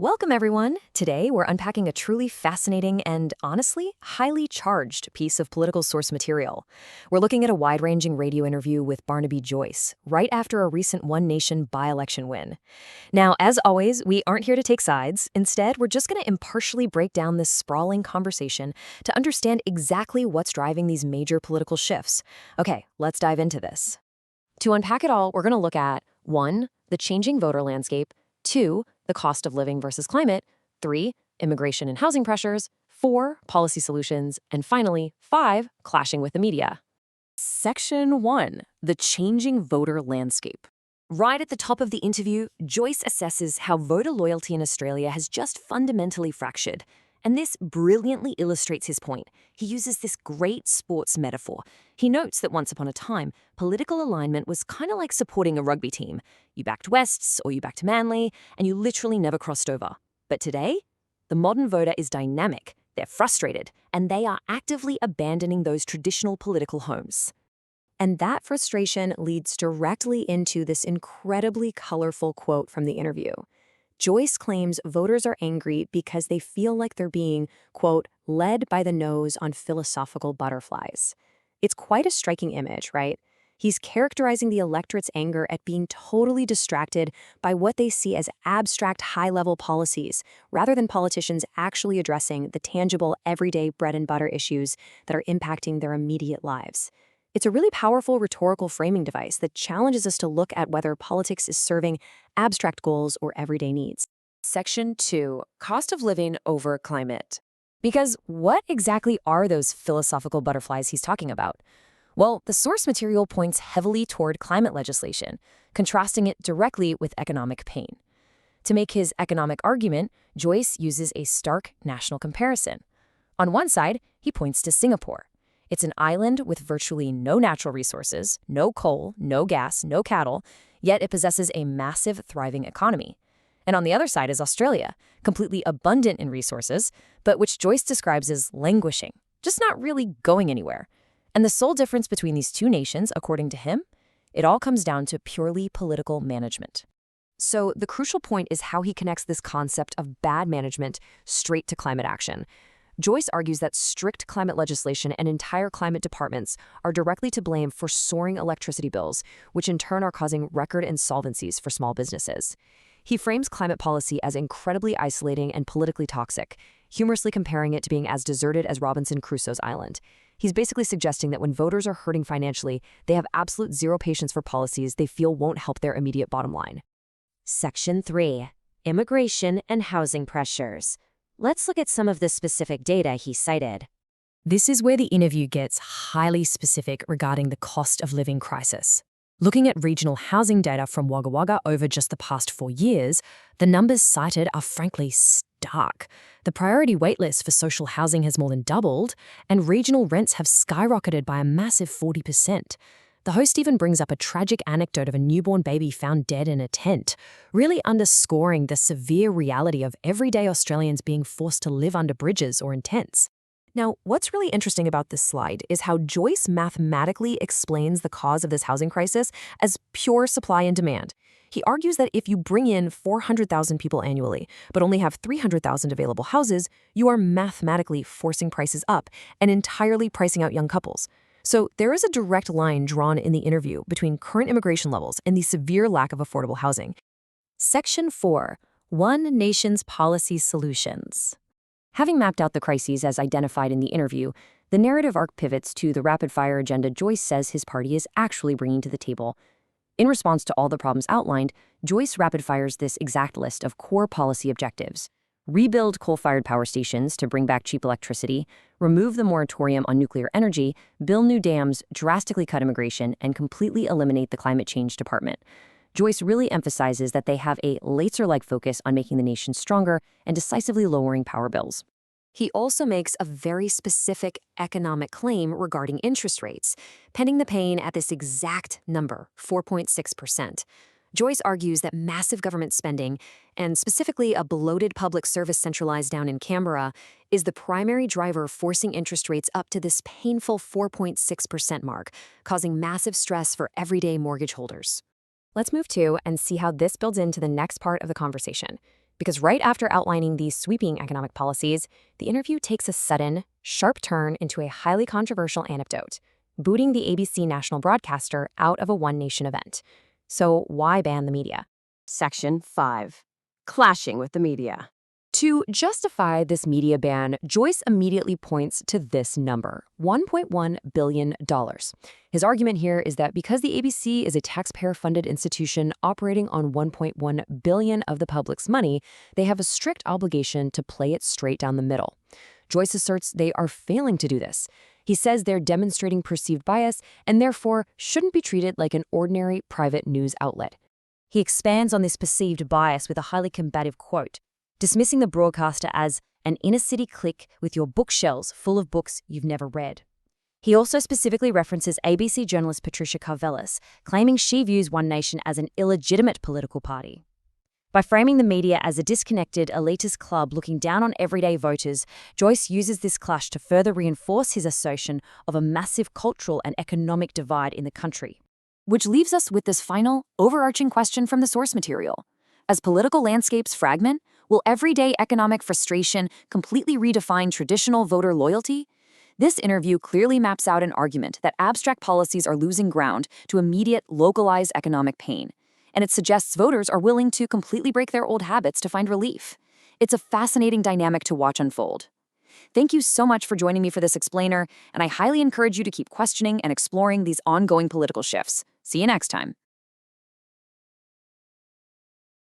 Welcome, everyone. Today, we're unpacking a truly fascinating and, honestly, highly charged piece of political source material. We're looking at a wide-ranging radio interview with Barnaby Joyce, right after a recent One Nation by-election win. Now, as always, we aren't here to take sides. Instead, we're just going to impartially break down this sprawling conversation to understand exactly what's driving these major political shifts. Okay, let's dive into this. To unpack it all, we're going to look at 1. The changing voter landscape, 2. The cost of living versus climate, 3. Immigration and housing pressures, 4. Policy solutions, and finally, 5. Clashing with the media. Section 1. The changing voter landscape. Right at the top of the interview, Joyce assesses how voter loyalty in Australia has just fundamentally fractured. And this brilliantly illustrates his point. He uses this great sports metaphor. He notes that once upon a time, political alignment was kind of like supporting a rugby team. You backed Wests or you backed Manly, and you literally never crossed over. But today, the modern voter is dynamic, they're frustrated, and they are actively abandoning those traditional political homes. And that frustration leads directly into this incredibly colorful quote from the interview. Joyce claims voters are angry because they feel like they're being, quote, led by the nose on philosophical butterflies. It's quite a striking image, right? He's characterizing the electorate's anger at being totally distracted by what they see as abstract high-level policies, rather than politicians actually addressing the tangible, everyday bread and butter issues that are impacting their immediate lives. It's a really powerful rhetorical framing device that challenges us to look at whether politics is serving abstract goals or everyday needs. Section 2. Cost of living over climate. Because what exactly are those philosophical butterflies he's talking about? Well, the source material points heavily toward climate legislation, contrasting it directly with economic pain. To make his economic argument, Joyce uses a stark national comparison. On one side, he points to Singapore. It's an island with virtually no natural resources, no coal, no gas, no cattle, yet it possesses a massive, thriving economy. And on the other side is Australia, completely abundant in resources, but which Joyce describes as languishing, just not really going anywhere. And the sole difference between these two nations, according to him, it all comes down to purely political management. So the crucial point is how he connects this concept of bad management straight to climate action. Joyce argues that strict climate legislation and entire climate departments are directly to blame for soaring electricity bills, which in turn are causing record insolvencies for small businesses. He frames climate policy as incredibly isolating and politically toxic, humorously comparing it to being as deserted as Robinson Crusoe's island. He's basically suggesting that when voters are hurting financially, they have absolute zero patience for policies they feel won't help their immediate bottom line. Section 3. Immigration and housing pressures. Let's look at some of the specific data he cited. This is where the interview gets highly specific regarding the cost of living crisis. Looking at regional housing data from Wagga Wagga over just the past 4 years, the numbers cited are frankly stark. The priority waitlist for social housing has more than doubled, and regional rents have skyrocketed by a massive 40%. The host even brings up a tragic anecdote of a newborn baby found dead in a tent, really underscoring the severe reality of everyday Australians being forced to live under bridges or in tents. Now, what's really interesting about this slide is how Joyce mathematically explains the cause of this housing crisis as pure supply and demand. He argues that if you bring in 400,000 people annually, but only have 300,000 available houses, you are mathematically forcing prices up and entirely pricing out young couples. So there is a direct line drawn in the interview between current immigration levels and the severe lack of affordable housing. Section 4. One Nation's Policy Solutions. Having mapped out the crises as identified in the interview, the narrative arc pivots to the rapid-fire agenda Joyce says his party is actually bringing to the table. In response to all the problems outlined, Joyce rapid-fires this exact list of core policy objectives. Rebuild coal-fired power stations to bring back cheap electricity, remove the moratorium on nuclear energy, build new dams, drastically cut immigration, and completely eliminate the climate change department. Joyce really emphasizes that they have a laser-like focus on making the nation stronger and decisively lowering power bills. He also makes a very specific economic claim regarding interest rates, penning the pain at this exact number, 4.6%. Joyce argues that massive government spending, and specifically a bloated public service centralized down in Canberra, is the primary driver forcing interest rates up to this painful 4.6% mark, causing massive stress for everyday mortgage holders. Let's move to and see how this builds into the next part of the conversation. Because right after outlining these sweeping economic policies, the interview takes a sudden, sharp turn into a highly controversial anecdote, booting the ABC national broadcaster out of a One Nation event. So why ban the media? Section 5. Clashing with the media. To justify this media ban, Joyce immediately points to this number, $1.1 billion. His argument here is that because the ABC is a taxpayer-funded institution operating on $1.1 billion of the public's money, they have a strict obligation to play it straight down the middle. Joyce asserts they are failing to do this. He says they're demonstrating perceived bias and therefore shouldn't be treated like an ordinary private news outlet. He expands on this perceived bias with a highly combative quote, dismissing the broadcaster as an inner-city clique with your bookshelves full of books you've never read. He also specifically references ABC journalist Patricia Karvelas, claiming she views One Nation as an illegitimate political party. By framing the media as a disconnected, elitist club looking down on everyday voters, Joyce uses this clash to further reinforce his assertion of a massive cultural and economic divide in the country. Which leaves us with this final, overarching question from the source material. As political landscapes fragment, will everyday economic frustration completely redefine traditional voter loyalty? This interview clearly maps out an argument that abstract policies are losing ground to immediate, localized economic pain, and it suggests voters are willing to completely break their old habits to find relief. It's a fascinating dynamic to watch unfold. Thank you so much for joining me for this explainer, and I highly encourage you to keep questioning and exploring these ongoing political shifts. See you next time.